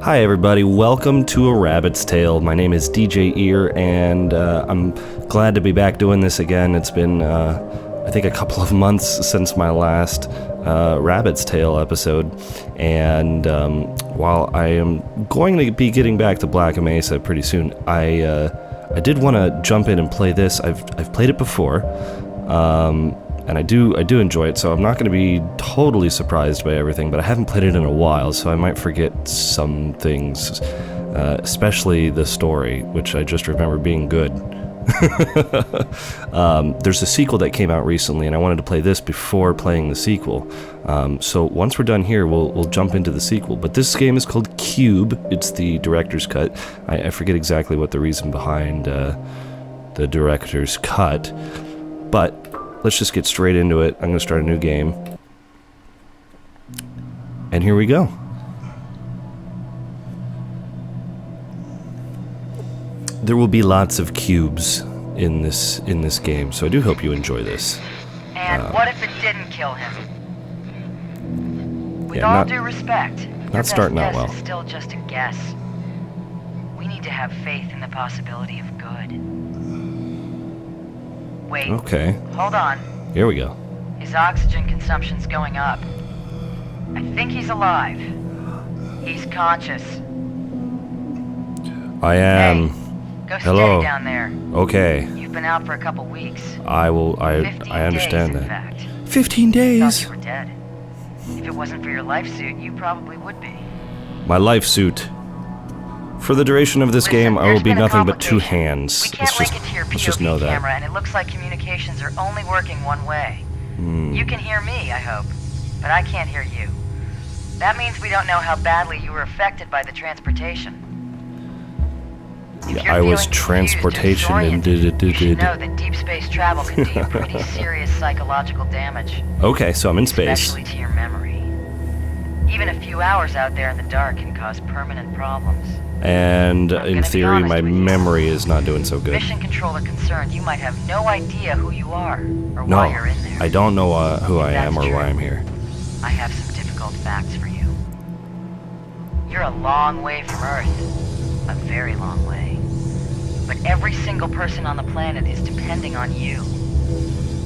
Hi everybody, welcome to A Rabbit's Tale. My name is DJ Ear, and I'm glad to be back doing this again. It's been, I think, a couple of months since my last Rabbit's Tale episode, and while I am going to be getting back to Black Mesa pretty soon, I did want to jump in and play this. I've played it before, and I do enjoy it, so I'm not going to be totally surprised by everything, but I haven't played it in a while, so I might forget some things, especially the story, which I just remember being good. There's a sequel that came out recently, and I wanted to play this before playing the sequel. So once we're done here, we'll jump into the sequel. But this game is called Cube. It's the director's cut. I forget exactly what the reason behind the director's cut, but let's just get straight into it. I'm going to start a new game. And here we go. There will be lots of cubes in this game, so I do hope you enjoy this. And what if it didn't kill him? With all due respect, not starting out well. It's still just a guess. We need to have faith in the possibility of good. Wait. Okay. Hold on. Here we go. His oxygen consumption's going up. I think he's alive. He's conscious. I am. Hey, go Hello. stay down there. Okay. You've been out for a couple weeks. I will. 15 I understand days, in that. fact. 15 I days. thought you were dead. If it wasn't for your life suit, you probably would be. My life suit. For the duration of this game, I will be nothing but two hands. We can't link it to your Let's just know POV that. camera, and it looks like communications are only working one way. You can hear me, I hope, but I can't hear you. That means we don't know how badly you were affected by the transportation. If Yeah, you're I was feeling transportation and disoriented, you should know that deep space travel can do you pretty serious psychological damage. Okay, so I'm in space. Especially to your memory. Even a few hours out there in the dark can cause permanent problems. And I'm in gonna be theory, honest my with you. memory is not doing so good. Mission control are concerned you might have no idea who you are or No, why you're in there. I don't know who I am or That's why true. I'm here. I have some difficult facts for you. You're a long way from Earth. A very long way. But every single person on the planet is depending on you.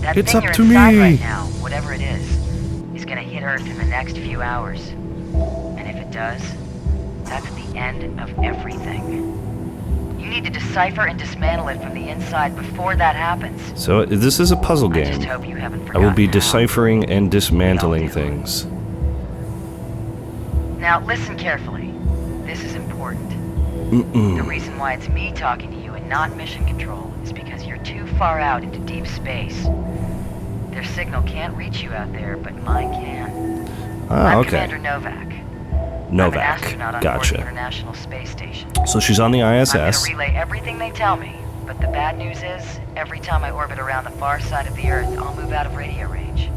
That It's thing up you're to inside me. right now, whatever it is gonna hit Earth in the next few hours. And if it does, that's the end of everything. You need to decipher and dismantle it from the inside before that happens. So this is a puzzle I just game. hope you haven't I forgotten will be how. deciphering and dismantling We all do. things. Now listen carefully. This is important. The reason why it's me talking to you and not mission control is because you're too far out into deep space. Their signal can't reach you out there, but mine can. I'm Okay. Commander Novak. I'm an Novak. astronaut on board the Gotcha. International Space Station. So she's on the I'm ISS. gonna relay everything they tell me, but the bad news is, every time I orbit around the far side of the Earth, I'll move out of radio range.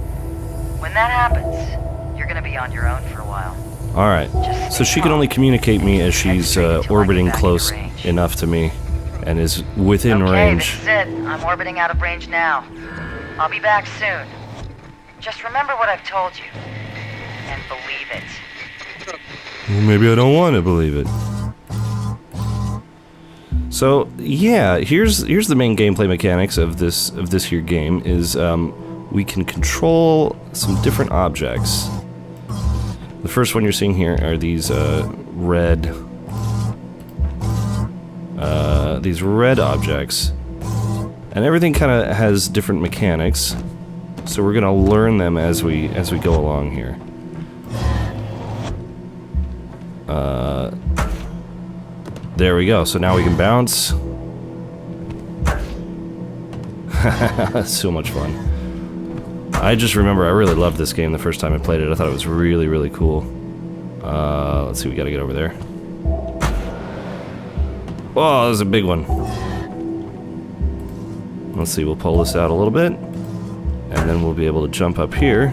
When that happens, you're gonna be on your own for a while. Alright. Just So stay she can only calm. communicate me as she's Head straight until I get orbiting back into close range. enough to me and is within Okay, range. this is it. I'm orbiting out of range now. I'll be back soon. Just remember what I've told you. And believe it. Well, maybe I don't want to believe it. So yeah, here's the main gameplay mechanics of this here game is we can control some different objects. The first one you're seeing here are these red objects, and everything kind of has different mechanics. So we're gonna learn them as we go along here. There we go. So now we can bounce. So much fun. I just remember I really loved this game the first time I played it. I thought it was really, really cool. Let's see, we gotta get over there. Whoa, that was a big one. Let's see, we'll pull this out a little bit, and then we'll be able to jump up here.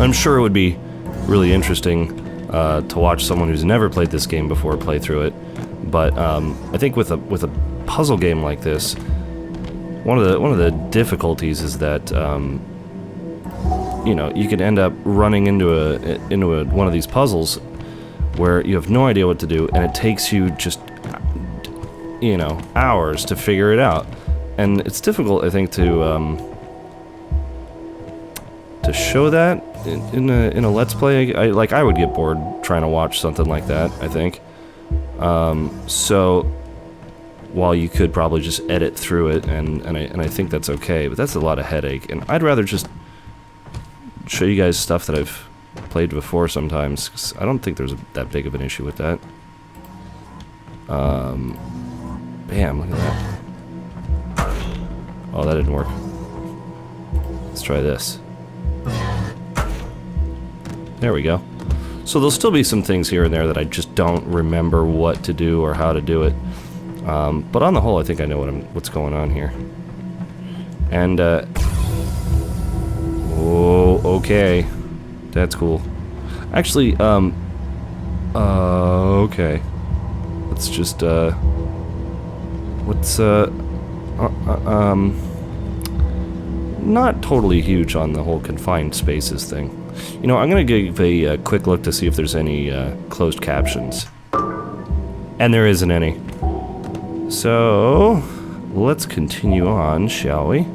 I'm sure it would be really interesting to watch someone who's never played this game before play through it, but I think with a puzzle game like this, one of the difficulties is that you know, you could end up running into one of these puzzles where you have no idea what to do, and it takes you just, you know, hours to figure it out. And it's difficult, I think, to show that in a Let's Play. I would get bored trying to watch something like that, I think. So while you could probably just edit through it, and I think that's okay, but that's a lot of headache, and I'd rather just show you guys stuff that I've played before sometimes, 'cause I don't think there's that big of an issue with that. Bam, look at that. Oh, that didn't work. Let's try this. There we go. So there'll still be some things here and there that I just don't remember what to do or how to do it. But on the whole, I think I know what's going on here. And, oh, okay. That's cool. Actually, okay. Let's just, not totally huge on the whole confined spaces thing. You know, I'm gonna give a quick look to see if there's any closed captions. And there isn't any. So, let's continue on, shall we?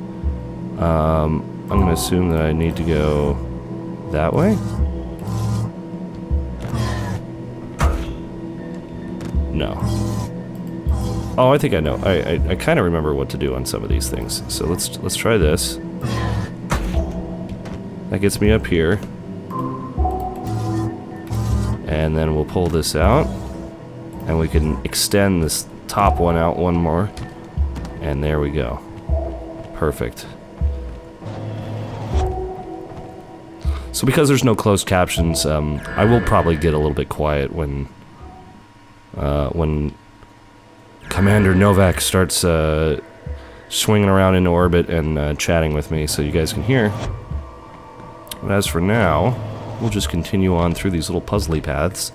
I'm gonna assume that I need to go that way? No. Oh, I think I know. I kind of remember what to do on some of these things. So let's try this. That gets me up here. And then we'll pull this out. And we can extend this top one out one more. And there we go. Perfect. So because there's no closed captions, I will probably get a little bit quiet when Commander Novak starts swinging around into orbit and chatting with me, so you guys can hear. But as for now, we'll just continue on through these little puzzly paths.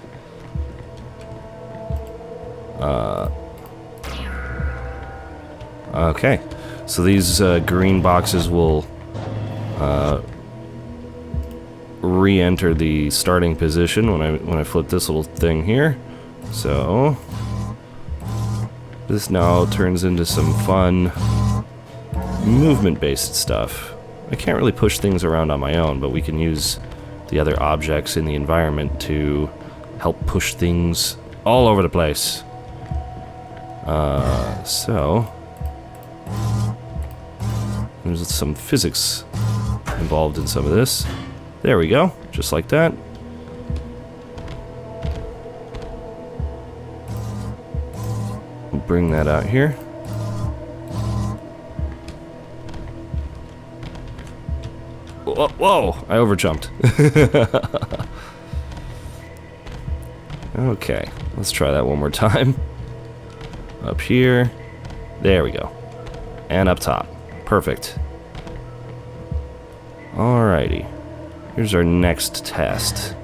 Okay, so these green boxes will re-enter the starting position when I flip this little thing here. So this now turns into some fun movement-based stuff. I can't really push things around on my own, but we can use the other objects in the environment to help push things all over the place. So there's some physics involved in some of this. There we go, just like that. We'll bring that out here. Whoa, whoa, I overjumped. Okay, let's try that one more time. Up here. There we go. And up top. Perfect. Alrighty. Here's our next test.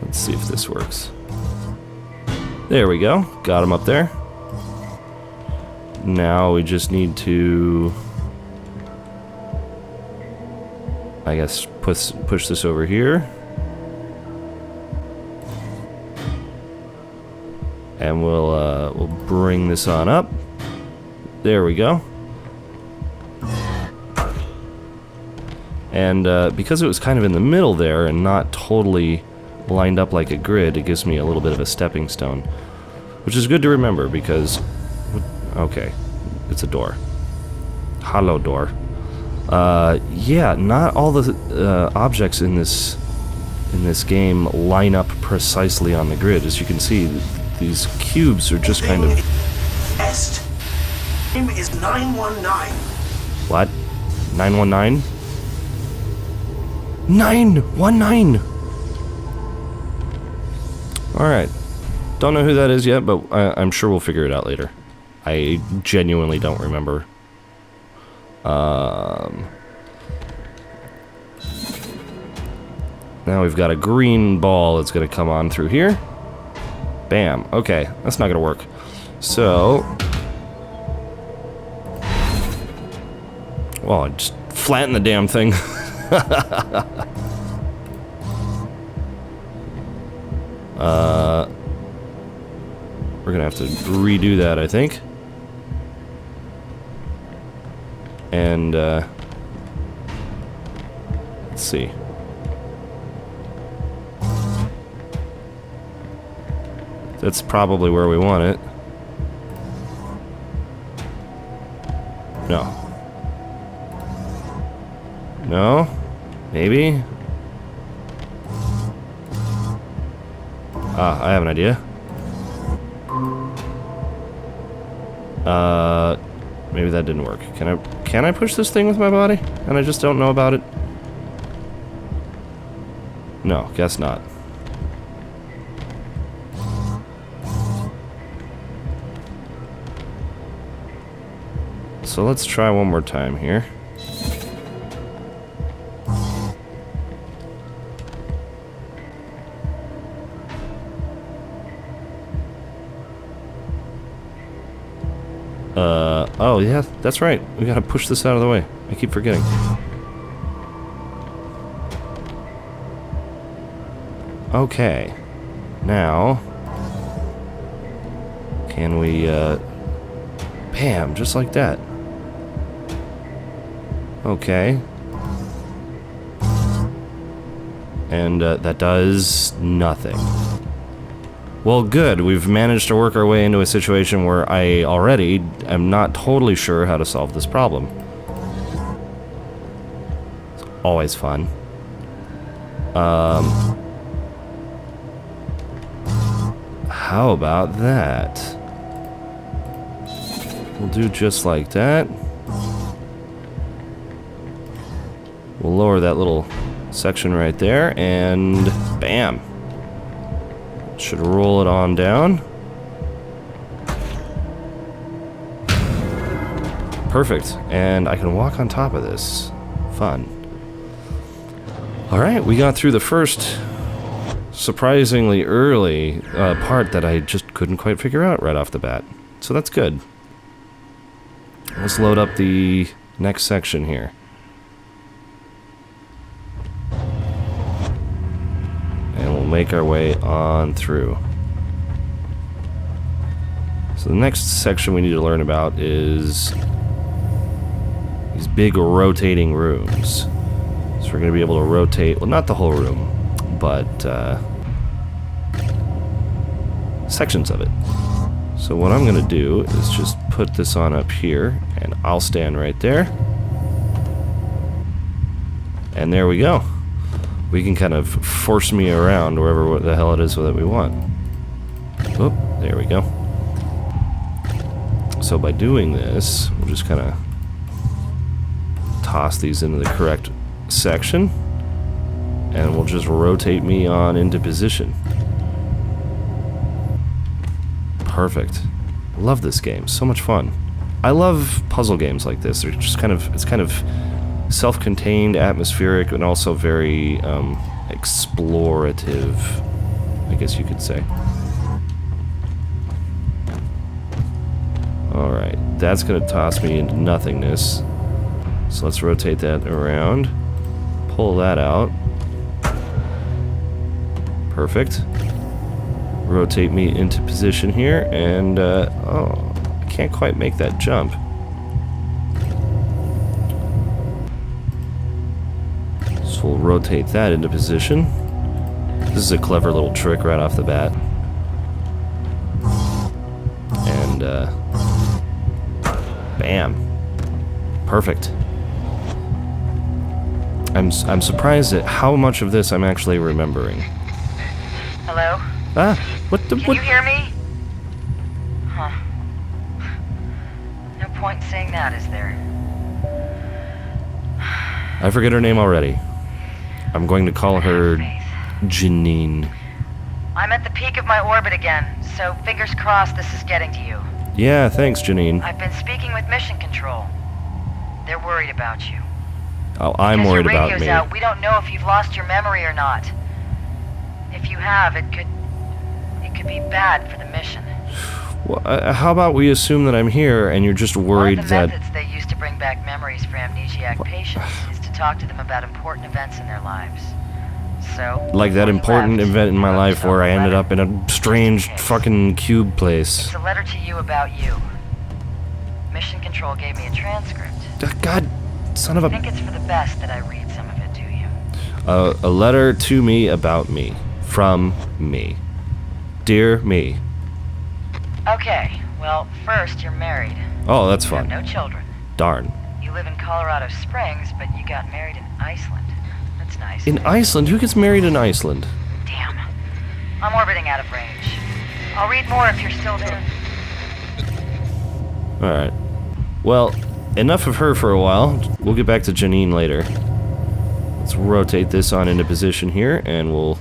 Let's see if this works. There we go. Got him up there. Now we just need to, I guess, push this over here. And we'll bring this on up. There we go. And because it was kind of in the middle there and not totally lined up like a grid, it gives me a little bit of a stepping stone, which is good to remember because, okay, it's a door. Hollow door. Yeah, not all the objects in this game line up precisely on the grid. As you can see, these cubes are just kind of... Name is 919. What? 919? 919! Alright. Don't know who that is yet, but I'm sure we'll figure it out later. I genuinely don't remember. Now we've got a green ball that's going to come on through here. Bam. Okay, that's not going to work. So... Well, I just flatten the damn thing. We're gonna have to redo that, I think. And, let's see. That's probably where we want it. No. No? Maybe? Ah, I have an idea. Maybe that didn't work. Can I push this thing with my body? And I just don't know about it? No, guess not. So let's try one more time here. Oh yeah, that's right. We gotta push this out of the way. I keep forgetting. Okay. Now, can we, bam, just like that. Okay. And, that does nothing. Well, good. We've managed to work our way into a situation where I already am not totally sure how to solve this problem. It's always fun. How about that? We'll do just like that. We'll lower that little section right there, and bam. Should roll it on down. Perfect. And I can walk on top of this. Fun. Alright, we got through the first surprisingly early part that I just couldn't quite figure out right off the bat. So that's good. Let's load up the next section here. And we'll make our way on through. So the next section we need to learn about is these big rotating rooms. So we're going to be able to rotate, well, not the whole room, but sections of it. So what I'm going to do is just put this on up here, and I'll stand right there. And there we go. We can kind of force me around wherever the hell it is that we want. Oop, there we go. So by doing this, we'll just kind of toss these into the correct section, and we'll just rotate me on into position. Perfect. Love this game. So much fun. I love puzzle games like this. They're just it's kind of self-contained, atmospheric, and also very explorative, I guess you could say. Alright, that's going to toss me into nothingness. So let's rotate that around. Pull that out. Perfect. Rotate me into position here, and oh, I can't quite make that jump. So we'll rotate that into position. This is a clever little trick right off the bat. And bam. Perfect. I'm surprised at how much of this I'm actually remembering. Hello? Ah, what the... Can you hear me? Huh. No point in saying that, is there? I forget her name already. I'm going to call her Faith. Janine. I'm at the peak of my orbit again, so fingers crossed this is getting to you. Yeah, thanks, Janine. I've been speaking with Mission Control. They're worried about you. Oh, I'm worried Because your about radio's me. out, we don't know if you've lost your memory or not. If you have, it could be bad for the mission. Well, how about we assume that I'm here and you're just One worried of the that... methods they use to bring back memories for amnesiac patients is to talk to them about important events in their lives. So, Like that before you important left, event in my you wrote life yourself where a I ended letter. up in a strange fucking cube place. It's a letter to you about you. Mission Control gave me a transcript. God, son of I a... think it's for the best that I read some of it to you. A letter to me about me. From me. Dear me. Okay, well, first, you're married. Oh, that's You have fun. no children. Darn. You live in Colorado Springs, but you got married in Iceland. That's nice. In Iceland? Who gets married in Iceland? Damn. I'm orbiting out of range. I'll read more if you're still there. Alright. Well, enough of her for a while. We'll get back to Janine later. Let's rotate this on into position here, and we'll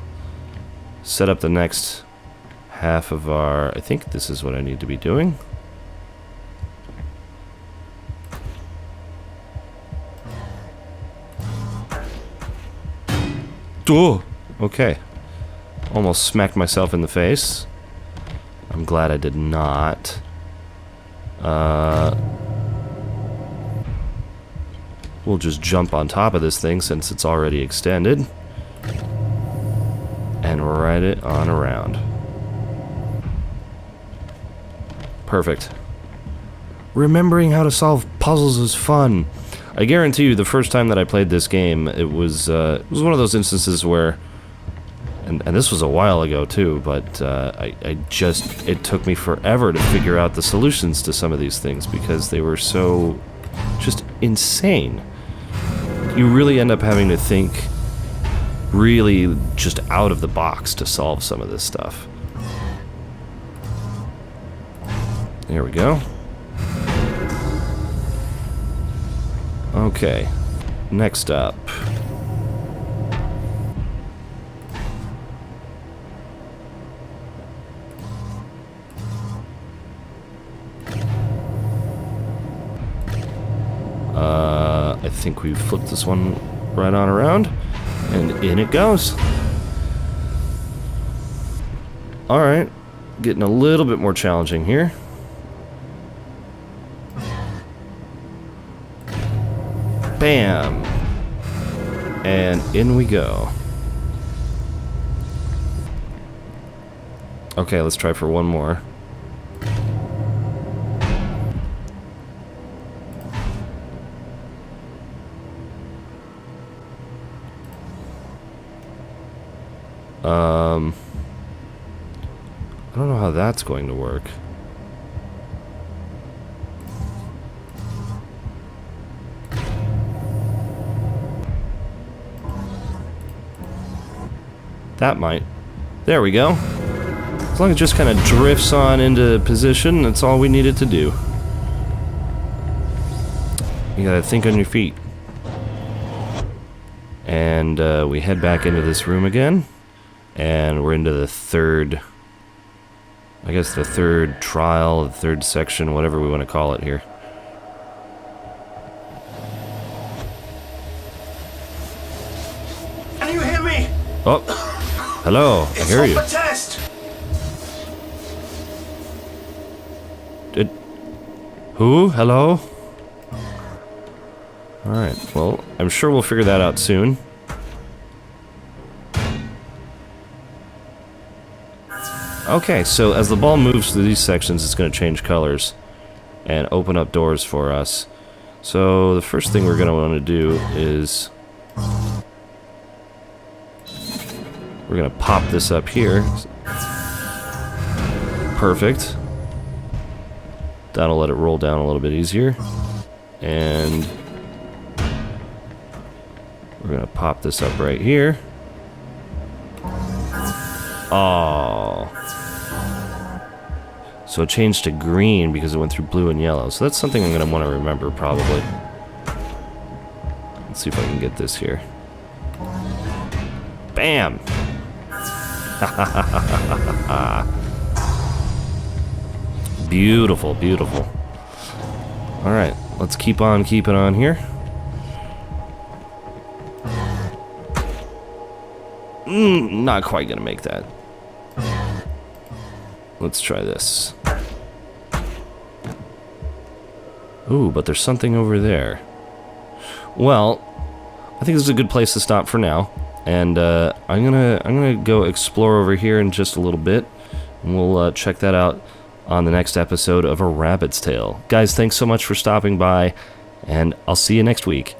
set up the next half of our... I think this is what I need to be doing. Oh, okay. Almost smacked myself in the face. I'm glad I did not. We'll just jump on top of this thing since it's already extended. And ride it on around. Perfect. Remembering how to solve puzzles is fun. I guarantee you the first time that I played this game, it was one of those instances where... And this was a while ago too, but it took me forever to figure out the solutions to some of these things because they were so just insane. You really end up having to think really just out of the box to solve some of this stuff. There we go. Okay, next up. I think we flipped this one right on around, and in it goes. Alright, getting a little bit more challenging here. Bam! And in we go. Okay, let's try for one more. I don't know how that's going to work. That might. There we go. As long as it just kind of drifts on into position, that's all we needed to do. You gotta think on your feet. And we head back into this room again. And we're into the third... I guess the third trial, the third section, whatever we want to call it here. Can you hear me? Oh, hello, I It's hear off you. the test. Who? Hello? Alright, well, I'm sure we'll figure that out soon. Okay, so as the ball moves through these sections, it's going to change colors and open up doors for us. So the first thing we're going to want to do is we're going to pop this up here. Perfect. That'll let it roll down a little bit easier. And we're going to pop this up right here. Oh. So it changed to green because it went through blue and yellow. So that's something I'm going to want to remember probably. Let's see if I can get this here. Bam! Beautiful, beautiful. Alright, let's keep on keeping on here. Not quite gonna make that. Let's try this. Ooh, but there's something over there. Well, I think this is a good place to stop for now. And I'm gonna go explore over here in just a little bit. And we'll check that out on the next episode of A Rabbit's Tale. Guys, thanks so much for stopping by, and I'll see you next week.